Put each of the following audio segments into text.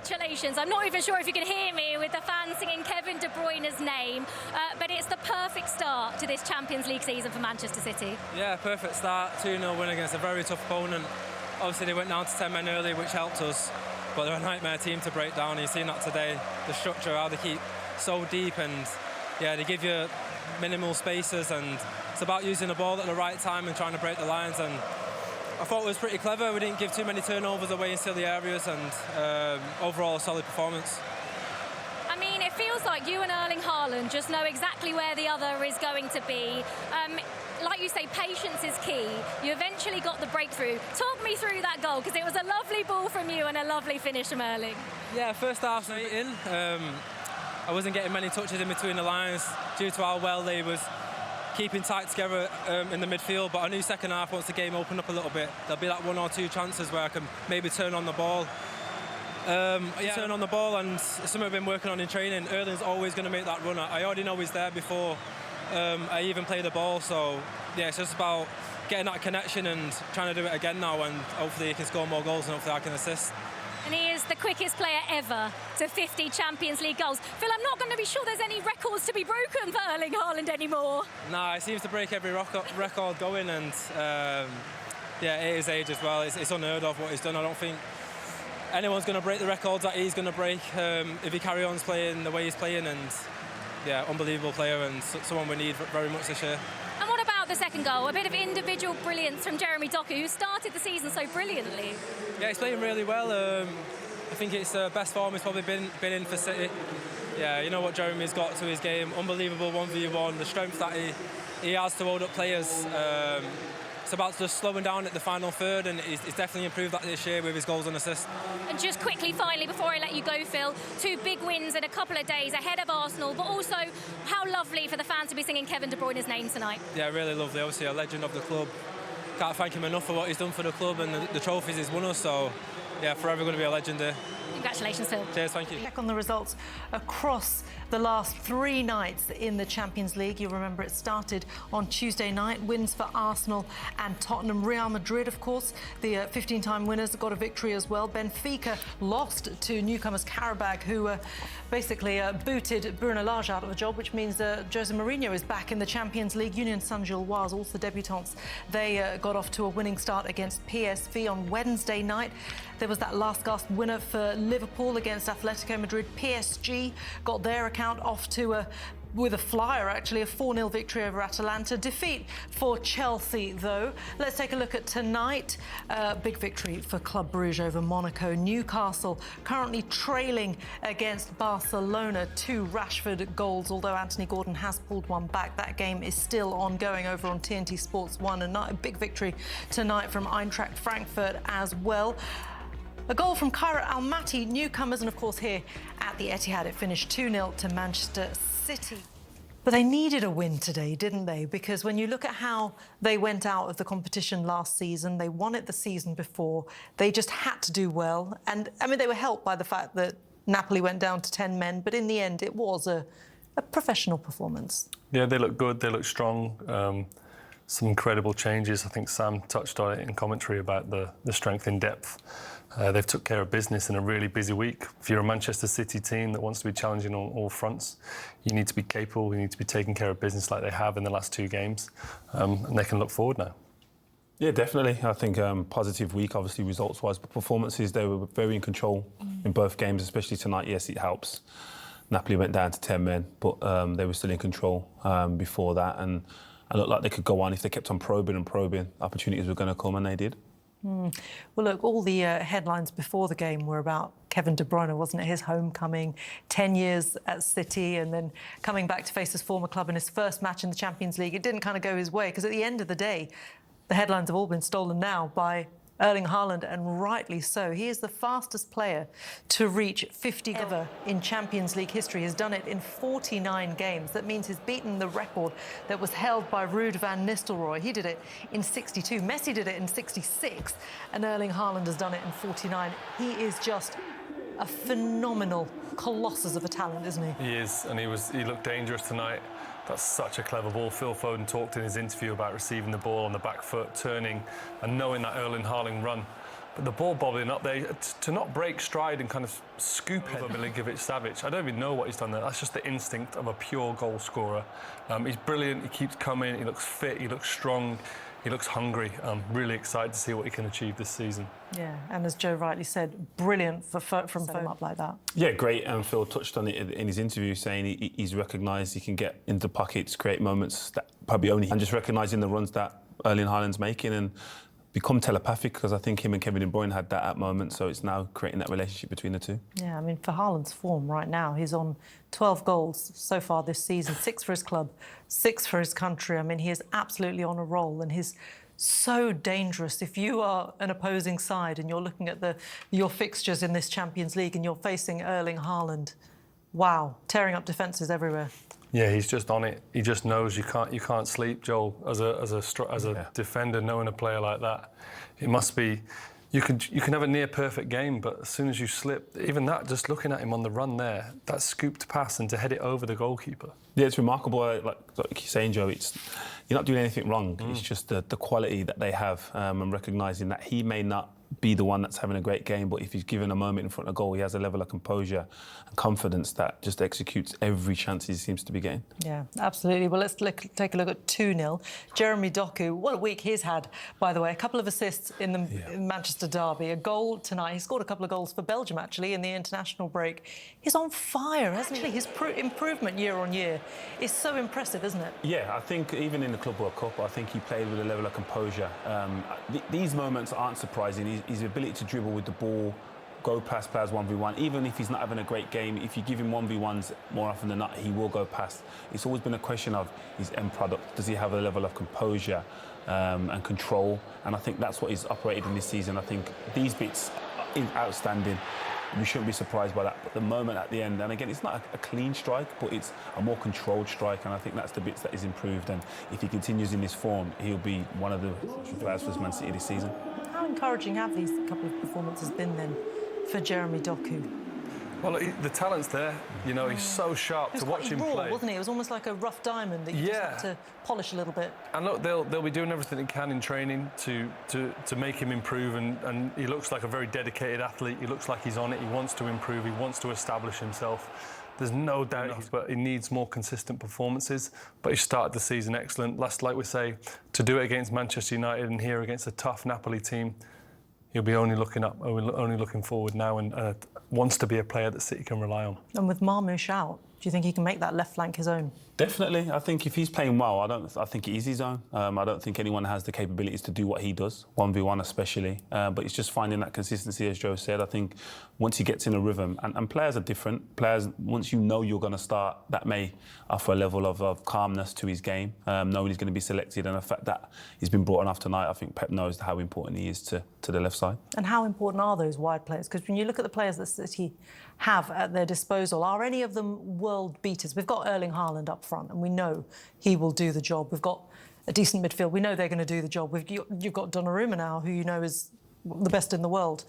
congratulations. I'm not even sure if you can hear me with the fans singing Kevin De Bruyne's name, but it's the perfect start to this Champions League season for Manchester City. Yeah, perfect start. 2-0 win against a very tough opponent. Obviously, they went down to 10 men early, which helped us, but they're a nightmare team to break down. You've seen that today, the structure, how they keep so deep, and yeah, they give you minimal spaces, and it's about using the ball at the right time and trying to break the lines. And I thought it was pretty clever. We didn't give too many turnovers away in silly areas, and overall a solid performance. I mean, it feels like you and Erling Haaland just know exactly where the other is going to be. Like you say, patience is key. You eventually got the breakthrough. Talk me through that goal, because it was a lovely ball from you and a lovely finish from Erling. Yeah, first half in. I wasn't getting many touches in between the lines due to how well they was keeping tight together in the midfield, but I knew second half, once the game opened up a little bit, there'll be like 1 or 2 chances where I can maybe turn on the ball. Turn on the ball, and something I've been working on in training. Erling's always going to make that run. I already know he's there before I even play the ball, so yeah, it's just about getting that connection and trying to do it again now, and hopefully he can score more goals and hopefully I can assist. And he is the quickest player ever to 50 Champions League goals. Phil, I'm not going to be sure there's any records to be broken for Erling Haaland anymore. Nah, he seems to break every record going, and yeah, at his age as well, it's unheard of what he's done. I don't think anyone's going to break the records that he's going to break if he carries on playing the way he's playing, and yeah, unbelievable player and someone we need very much this year. And what about the second goal? A bit of individual brilliance from Jeremy Doku, who started the season so brilliantly. Yeah, he's playing really well. I think it's the best form he's probably been in for City. Yeah, you know what Jeremy's got to his game. Unbelievable 1v1, the strength that he has to hold up players. It's about just slowing down at the final third, and he's definitely improved that this year with his goals and assists. And just quickly, finally, before I let you go, Phil, 2 big wins in a couple of days ahead of Arsenal, but also how lovely for the fans to be singing Kevin De Bruyne's name tonight. Yeah, really lovely. Obviously a legend of the club. Can't thank him enough for what he's done for the club and the trophies he's won us, so yeah, forever going to be a legend there. Congratulations, Phil. Cheers, thank you. Check on the results across the last 3 nights in the Champions League. You'll remember it started on Tuesday night. Wins for Arsenal and Tottenham. Real Madrid, of course, the 15-time winners, got a victory as well. Benfica lost to newcomers Karabag, who basically booted Bruno Lage out of the job, which means Jose Mourinho is back in the Champions League. Union Saint-Gilloise, also debutants, they got off to a winning start against PSV on Wednesday night. There was that last-gasp winner for Liverpool against Atletico Madrid. PSG got their account off to with a flyer, actually, a 4-0 victory over Atalanta. Defeat for Chelsea, though. Let's take a look at tonight. Big victory for Club Brugge over Monaco. Newcastle currently trailing against Barcelona, 2 Rashford goals, although Anthony Gordon has pulled one back. That game is still ongoing over on TNT Sports 1. A big victory tonight from Eintracht Frankfurt as well. A goal from Kairat Almaty, newcomers, and of course here at the Etihad it finished 2-0 to Manchester City. But they needed a win today, didn't they? Because when you look at how they went out of the competition last season, they won it the season before, they just had to do well. And, I mean, they were helped by the fact that Napoli went down to 10 men, but in the end it was a professional performance. Yeah, they look good, they look strong. Some incredible changes. I think Sam touched on it in commentary about the strength in depth. They've took care of business in a really busy week. If you're a Manchester City team that wants to be challenging on all fronts, you need to be capable, you need to be taking care of business like they have in the last 2 games, and they can look forward now. Yeah, definitely. I think positive week, obviously, results-wise, but performances, they were very in control in both games, especially tonight. Yes, it helps. Napoli went down to 10 men, but they were still in control before that, and it looked like they could go on. If they kept on probing, opportunities were going to come, and they did. Well, look, all the headlines before the game were about Kevin De Bruyne, wasn't it? His homecoming, 10 years at City, and then coming back to face his former club in his first match in the Champions League. It didn't kind of go his way, because at the end of the day, the headlines have all been stolen now by Erling Haaland, and rightly so. He is the fastest player to reach 50 ever in Champions League history. He's done it in 49 games. That means he's beaten the record that was held by Ruud van Nistelrooy. He did it in 62. Messi did it in 66. And Erling Haaland has done it in 49. He is just a phenomenal colossus of a talent, isn't he? He is, and he looked dangerous tonight. That's such a clever ball. Phil Foden talked in his interview about receiving the ball on the back foot, turning and knowing that Erling Haaland run. But the ball bobbling up there, to not break stride and kind of scoop over Milinkovic-Savic, I don't even know what he's done there. That's just the instinct of a pure goal scorer. He's brilliant, he keeps coming, he looks fit, he looks strong, he looks hungry. I'm really excited to see what he can achieve this season. Yeah, and as Joe rightly said, brilliant from Foden up like that. Yeah, great. And Phil touched on it in his interview, saying he's recognised he can get into pockets, create moments that probably only... And just recognising the runs that Erling Haaland's making and become telepathic, because I think him and Kevin De Bruyne had that at moments, so it's now creating that relationship between the two. Yeah, I mean, for Haaland's form right now, he's on 12 goals so far this season, 6 for his club, 6 for his country. I mean, he is absolutely on a roll, and he's so dangerous. If you are an opposing side and you're looking at your fixtures in this Champions League and you're facing Erling Haaland, wow, tearing up defences everywhere. Yeah, he's just on it. He just knows you can't sleep, Joel. As a defender, knowing a player like that, it must be. You can have a near perfect game, but as soon as you slip, even that, just looking at him on the run there, that scooped pass and to head it over the goalkeeper. Yeah, it's remarkable. Like you're saying, Joe, you're not doing anything wrong. It's just the quality that they have, and recognising that he may not be the one that's having a great game, but if he's given a moment in front of goal, he has a level of composure and confidence that just executes every chance he seems to be getting. Yeah, absolutely. Well, let's take a look at 2-0. Jeremy Doku, what a week he's had, by the way. A couple of assists in the Manchester derby, a goal tonight. He scored a couple of goals for Belgium, actually, in the international break. He's on fire, hasn't he? His improvement year on year is so impressive, isn't it? Yeah, I think even in the Club World Cup, I think he played with a level of composure. These moments aren't surprising. His ability to dribble with the ball, go past players 1v1, even if he's not having a great game, if you give him 1v1s more often than not, he will go past. It's always been a question of his end product. Does he have a level of composure and control? And I think that's what he's operated in this season. I think these bits are outstanding. We shouldn't be surprised by that. But the moment at the end, and again, it's not a clean strike, but it's a more controlled strike, and I think that's the bits that is improved. And if he continues in this form, he'll be one of the players for Man City this season. How encouraging have these couple of performances been then for Jeremy Doku? Well, the talent's there. You know, he's so sharp to watch him play. Wasn't he? It was almost like a rough diamond that you just had to polish a little bit. And look, they'll be doing everything they can in training to make him improve. And he looks like a very dedicated athlete. He looks like he's on it. He wants to improve. He wants to establish himself. There's no doubt, but he needs more consistent performances. But he started the season excellent. Like we say, to do it against Manchester United and here against a tough Napoli team, he'll be only looking up, only looking forward now, and wants to be a player that City can rely on. And with Marmoush out, do you think he can make that left flank his own? Definitely. I think if he's playing well, I think it is his own. I don't think anyone has the capabilities to do what he does, 1v1 especially. But it's just finding that consistency, as Joe said. I think once he gets in a rhythm, and players are different. Players, once you know you're going to start, that may offer a level of calmness to his game, knowing he's going to be selected. And the fact that he's been brought on off tonight, I think Pep knows how important he is to the left side. And how important are those wide players? Because when you look at the players that City have at their disposal, are any of them world beaters? We've got Erling Haaland up front, and we know he will do the job. We've got a decent midfield. We know they're going to do the job. You've got Donnarumma now, who you know is the best in the world.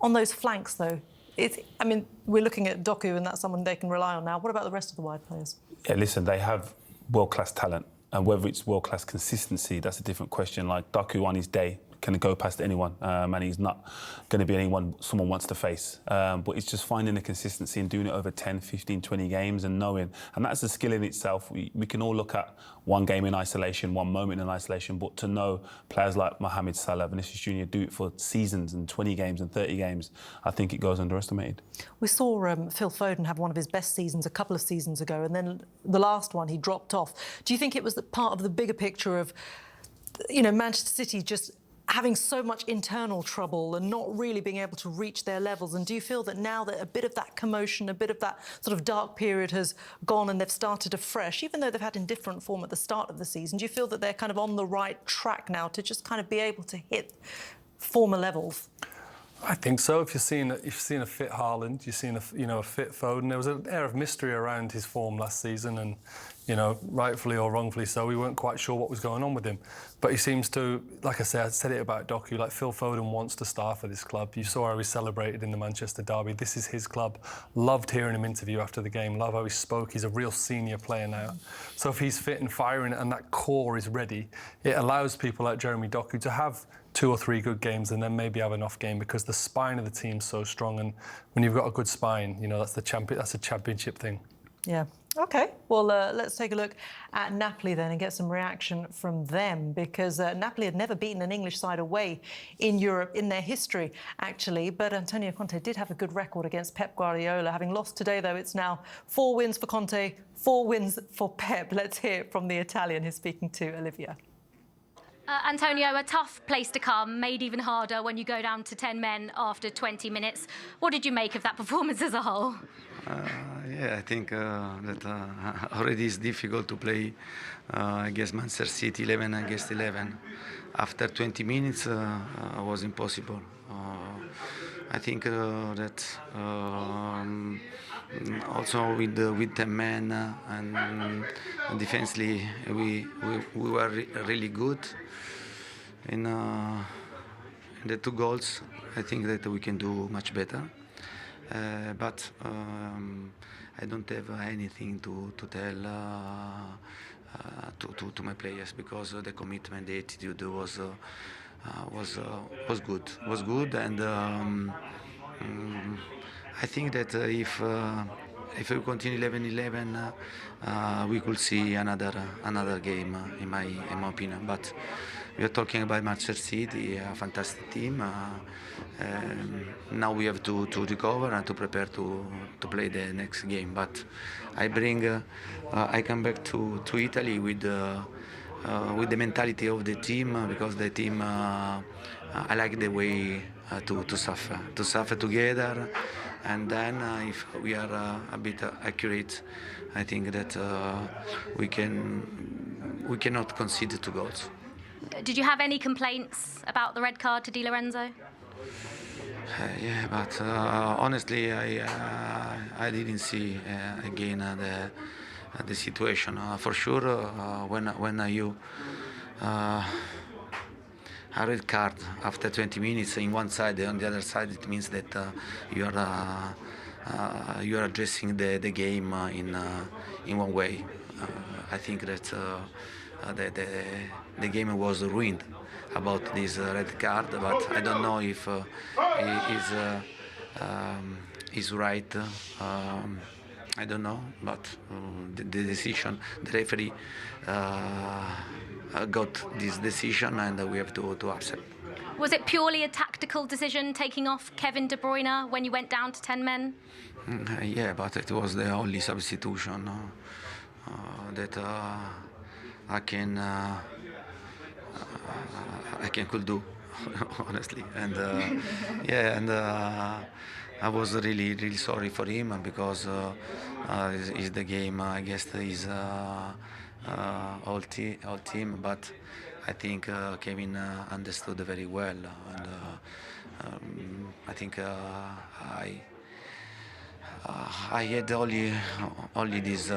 On those flanks, though, we're looking at Doku, and that's someone they can rely on now. What about the rest of the wide players? Yeah, listen, they have world-class talent, and whether it's world-class consistency, that's a different question. Like Doku on his day can go past anyone, and he's not going to be anyone someone wants to face. But it's just finding the consistency and doing it over 10, 15, 20 games and knowing. And that's a skill in itself. We can all look at one game in isolation, one moment in isolation, but to know players like Mohamed Salah, Vinicius Junior do it for seasons and 20 games and 30 games, I think it goes underestimated. We saw Phil Foden have one of his best seasons a couple of seasons ago, and then the last one he dropped off. Do you think it was part of the bigger picture of, Manchester City just having so much internal trouble and not really being able to reach their levels? And do you feel that now that a bit of that commotion, a bit of that sort of dark period has gone and they've started afresh, even though they've had indifferent form at the start of the season, do you feel that they're kind of on the right track now to just kind of be able to hit former levels? I think so. If you've seen a fit Haaland, you've seen a fit Foden. There was an air of mystery around his form last season, and rightfully or wrongfully so, we weren't quite sure what was going on with him. But he seems to, like I said it about Doku, like Phil Foden wants to star for this club. You saw how he celebrated in the Manchester derby. This is his club. Loved hearing him interview after the game. Love how he spoke. He's a real senior player now. So if he's fit and firing and that core is ready, it allows people like Jeremy Doku to have 2 or 3 good games and then maybe have an off game, because the spine of the team's so strong, and when you've got a good spine, you know, that's a championship thing. Yeah. OK, well, let's take a look at Napoli then and get some reaction from them, because Napoli had never beaten an English side away in Europe in their history, actually. But Antonio Conte did have a good record against Pep Guardiola. Having lost today, though, it's now 4 wins for Conte, 4 wins for Pep. Let's hear it from the Italian who's speaking to Olivia. Antonio, a tough place to come, made even harder when you go down to 10 men after 20 minutes. What did you make of that performance as a whole? Yeah, I think that already it's difficult to play against Manchester City 11 against 11. After 20 minutes, was impossible. I think that also with 10 men and defensively we were really good in the 2 goals. I think that we can do much better. But I don't have anything to tell to my players, because the commitment, the attitude was good, and I think that if we continue 11-11, we could see another game, in my opinion. But we are talking about Manchester City, a fantastic team. Now we have to recover and to prepare to play the next game. But I come back to Italy with the mentality of the team, because the team, I like the way to suffer together, and then if we are a bit accurate, I think that we cannot concede 2 goals. Did you have any complaints about the red card to Di Lorenzo? Yeah, but honestly, I didn't see again the situation. For sure, when you a red card after 20 minutes in one side, on the other side, it means that you are addressing the game in one way. I think that the game was ruined about this red card, but I don't know if is right. I don't know, but the decision, the referee got this decision, and we have to accept. Was it purely a tactical decision, taking off Kevin De Bruyne when you went down to 10 men? Yeah, but it was the only substitution that I could do, honestly, and I was really sorry for him, because it's the game against his all team, but I think Kevin understood very well, and I think I had only this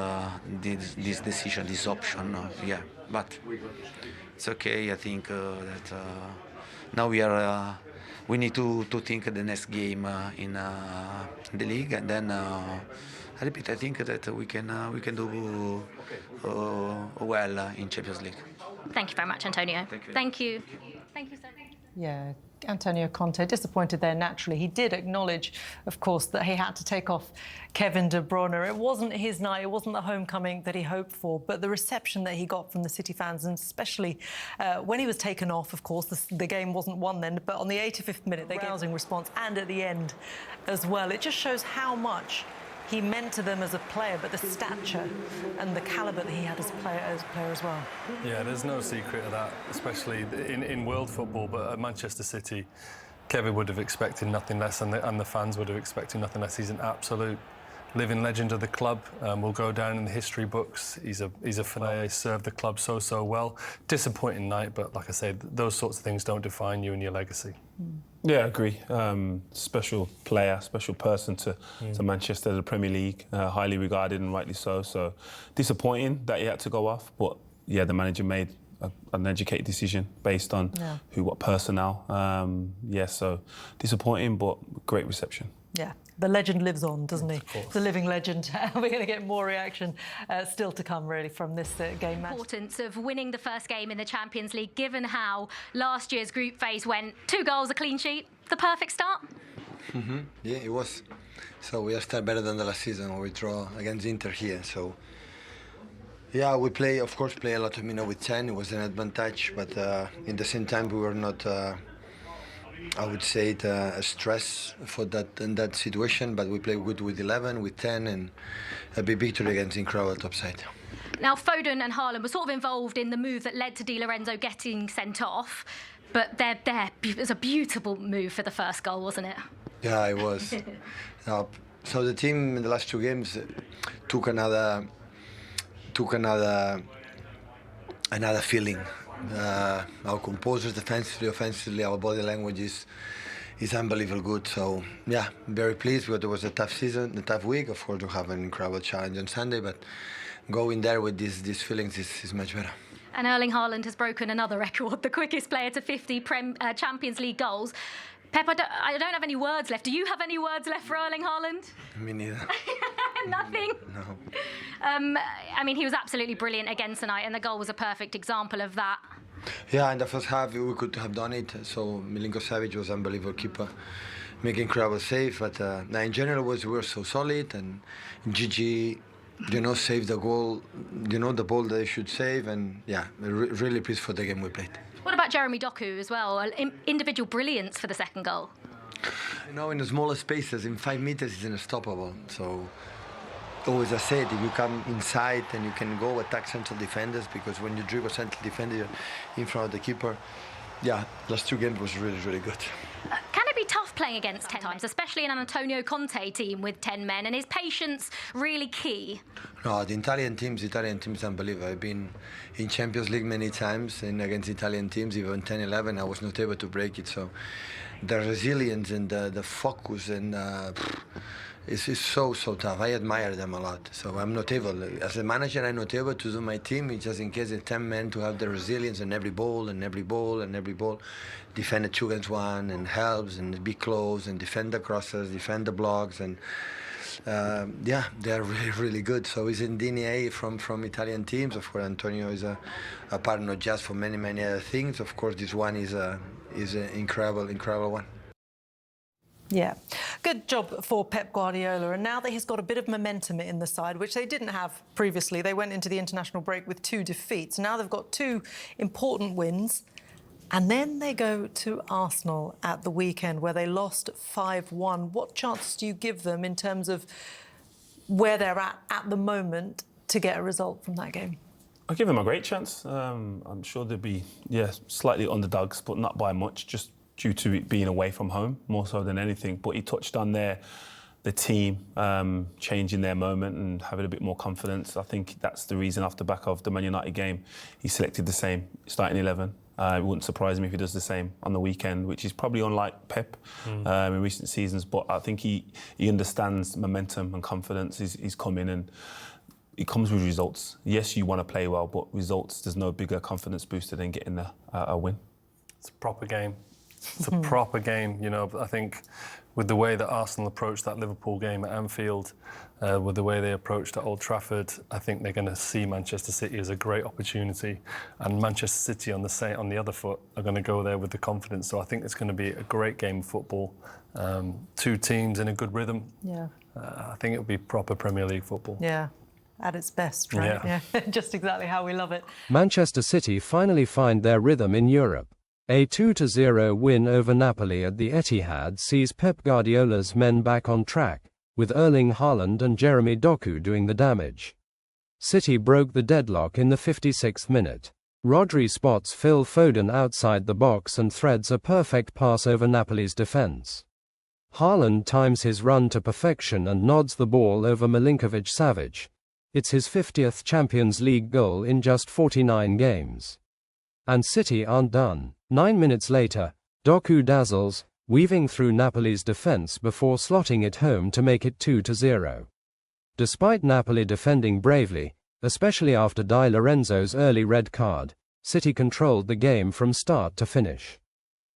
decision, this option, yeah. But it's okay. I think that now we need to think the next game in the league, and then I repeat. I think that we can do well in Champions League. Thank you very much, Antonio. Thank you. Thank you, sir. Yeah, Antonio Conte, disappointed there, naturally. He did acknowledge, of course, that he had to take off Kevin De Bruyne. It wasn't his night, it wasn't the homecoming that he hoped for, but the reception that he got from the City fans, and especially when he was taken off, of course, the game wasn't won then, but on the 85th minute, they gave a rousing response, and at the end as well. It just shows how much he meant to them as a player, but the stature and the calibre that he had as a player as well. Yeah, there's no secret of that, especially in world football, but at Manchester City, Kevin would have expected nothing less, and the fans would have expected nothing less. He's an absolute living legend of the club. Will go down in the history books. He's a finesse, served the club so well. Disappointing night, but like I said, those sorts of things don't define you and your legacy. Yeah, I agree. Special player, special person to Manchester, the Premier League, highly regarded and rightly so. So disappointing that he had to go off, but yeah, the manager made an educated decision based on what personnel. So disappointing, but great reception. Yeah, the legend lives on, doesn't he? The living legend. We're going to get more reaction still to come, really, from this game match. Importance of winning the first game in the Champions League, given how last year's group phase went. 2 goals, a clean sheet, the perfect start. Yeah, it was. So we are still better than the last season. We draw against Inter here. So yeah, we play, of course, play a lot of minutes with 10. It was an advantage, but in the same time we were not. I would say it a stress for that in that situation, but we play good with 11, with 10, and a big victory against incredible top side. Now, Foden and Haaland were sort of involved in the move that led to Di Lorenzo getting sent off, but it was a beautiful move for the first goal, wasn't it? Yeah, it was. So the team in the last 2 games took another feeling. Our composers, defensively, offensively, our body language is unbelievably good. So yeah, very pleased because it was a tough season, a tough week. Of course, we have an incredible challenge on Sunday, but going there with these feelings is much better. And Erling Haaland has broken another record, the quickest player to 50 Champions League goals. Pep, I don't have any words left. Do you have any words left for Erling Haaland? Me neither. Nothing? No. I mean, he was absolutely brilliant again tonight, and the goal was a perfect example of that. Yeah, in the first half we could have done it. So Milinkovic was an unbelievable keeper, making incredible save. But in general, we were so solid, and Gigi, saved the goal, the ball that they should save, and yeah, really pleased for the game we played. What about Jeremy Doku as well? Individual brilliance for the second goal. In the smaller spaces, in 5 meters, it's unstoppable. So, always I said, if you come inside and you can go attack central defenders, because when you dribble central defender, you're in front of the keeper. Yeah, last 2 games was really, really good. Can it be tough playing against 10 times, especially in an Antonio Conte team with 10 men? And is patience really key? No, the Italian team is unbelievable. I've been in Champions League many times and against Italian teams, even 10-11, I was not able to break it. So the resilience and the focus and it's so tough. I admire them a lot. So I'm not able, as a manager, I'm not able to do my team. It's just in case of 10 men to have the resilience in every ball, defend a 2 against 1 and helps and be close and defend the crosses, defend the blocks, and yeah, they're really, really good. So it's in DNA from Italian teams. Of course, Antonio is a part not just for many other things. Of course, this one is an incredible one. Yeah, good job for Pep Guardiola. And now that he's got a bit of momentum in the side, which they didn't have previously, they went into the international break with 2 defeats. Now they've got 2 important wins. And then they go to Arsenal at the weekend, where they lost 5-1. What chances do you give them in terms of where they're at the moment to get a result from that game? I'll give them a great chance. I'm sure they'll be, slightly underdogs, but not by much, just due to it being away from home, more so than anything. But he touched on the team changing their moment and having a bit more confidence. I think that's the reason, off the back of the Man United game, he selected the same starting 11. It wouldn't surprise me if he does the same on the weekend, which is probably unlike Pep in recent seasons. But I think he understands momentum and confidence. He's come in and it comes with results. Yes, you want to play well, but results, there's no bigger confidence booster than getting a win. It's a proper game. It's a proper game, I think with the way that Arsenal approached that Liverpool game at Anfield, with the way they approached at Old Trafford, I think they're going to see Manchester City as a great opportunity, and Manchester City on the other foot are going to go there with the confidence. So I think it's going to be a great game of football. 2 teams in a good rhythm. Yeah. I think it'll be proper Premier League football. Yeah. At its best, right? Yeah. Just exactly how we love it. Manchester City finally find their rhythm in Europe. A 2-0 win over Napoli at the Etihad sees Pep Guardiola's men back on track, with Erling Haaland and Jeremy Doku doing the damage. City broke the deadlock in the 56th minute. Rodri spots Phil Foden outside the box and threads a perfect pass over Napoli's defence. Haaland times his run to perfection and nods the ball over Milinkovic-Savic. It's his 50th Champions League goal in just 49 games. And City aren't done. 9 minutes later, Doku dazzles, weaving through Napoli's defence before slotting it home to make it 2-0. Despite Napoli defending bravely, especially after Di Lorenzo's early red card, City controlled the game from start to finish.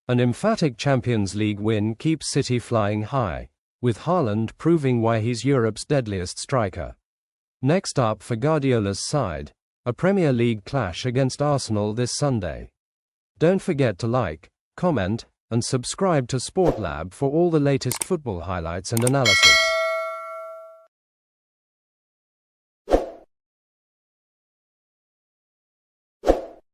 An emphatic Champions League win keeps City flying high, with Haaland proving why he's Europe's deadliest striker. Next up for Guardiola's side, a Premier League clash against Arsenal this Sunday. Don't forget to like, comment, and subscribe to Sport Lab for all the latest football highlights and analysis.